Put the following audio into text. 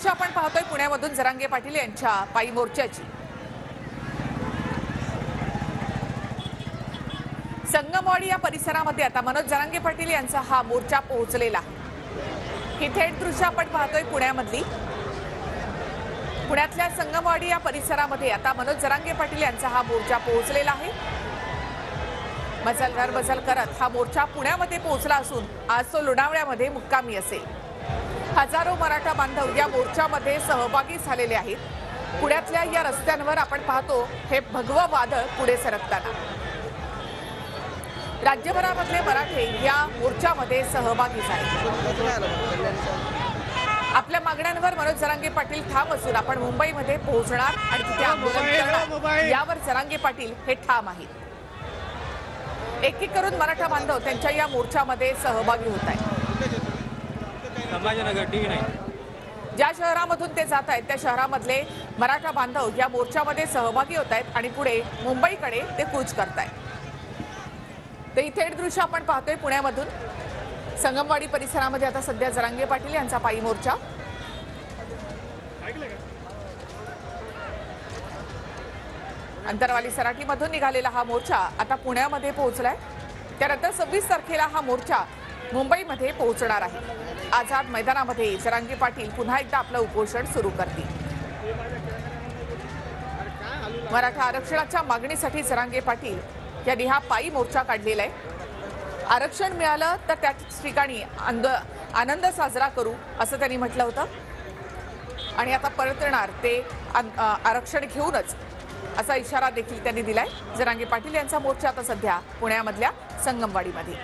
दृश्य आपण पाहतोय पुण्यामधून जरांगे पाटील यांच्या पायी मोर्चाची। संगमवाडी या परिसरामध्ये आता मनोज जरांगे पाटील यांचा हा मोर्चा पोहोचलेला आहे। ही थेट दृश्य आपण पाहतोय पुण्यामधली। पुण्यातल्या संगमवाडी या परिसरामध्ये आता मनोज जरांगे पाटील यांचा हा मोर्चा पोहोचलेला आहे। मजलदार बजल करत हा मोर्चा पुण्यामध्ये पोहोचला असून आज तो लोणावळ्यामध्ये मुक्कामी असेल। हजारो मराठा बांधव या मोर्चामध्ये सहभागी झालेले आहेत। पुण्यातल्या या रस्त्यांवर आपण पाहतो हे भगवं वादळ पुढे सरकताना। राज्यभरामधले मराठे या मोर्चामध्ये सहभागी झाले। आपल्या मागण्यांवर मनोज जरांगे पाटील ठाम असून आपण मुंबईमध्ये पोहोचणार आणि तिथे आंदोलन करणार यावर जरांगे पाटील हे ठाम आहेत। एक एक करून मराठा बांधव त्यांच्या या मोर्चामध्ये सहभागी होत आहेत। ज्या शहरामधून ते जात आहेत त्या शहरामधले मराठा बांधव या मोर्चामध्ये सहभागी होत आहेत आणि पुढे मुंबईकडे ते कूच करतायत। तर ही थेट दृश्य आपण पाहतोय पुण्यामधून संगमवाडी परिसरामध्ये आता सध्या जरांगे पाटील यांचा पायी मोर्चा। अंतरवाली सराटीमधून निघालेला हा मोर्चा आता पुण्यामध्ये पोहोचलाय। त्यानंतर 26 तारखेला हा मोर्चा मुंबईमध्ये पोहोचणार आहे। आझाद मैदानामध्ये जरांगे पाटील पुन्हा एकदा आपलं उपोषण सुरू करतील। मराठा आरक्षणाच्या मागणीसाठी जरांगे पाटील यांनी हा पायी मोर्चा काढलेला आहे। आरक्षण मिळालं तर त्याच ठिकाणी आनंद साजरा करू असं त्यांनी म्हटलं होतं आणि आता परतणार ते आरक्षण घेऊनच असा इशारा देखील त्यांनी दिलाय। जरांगे पाटील यांचा मोर्चा आता सध्या पुण्यामधल्या संगमवाडीमध्ये।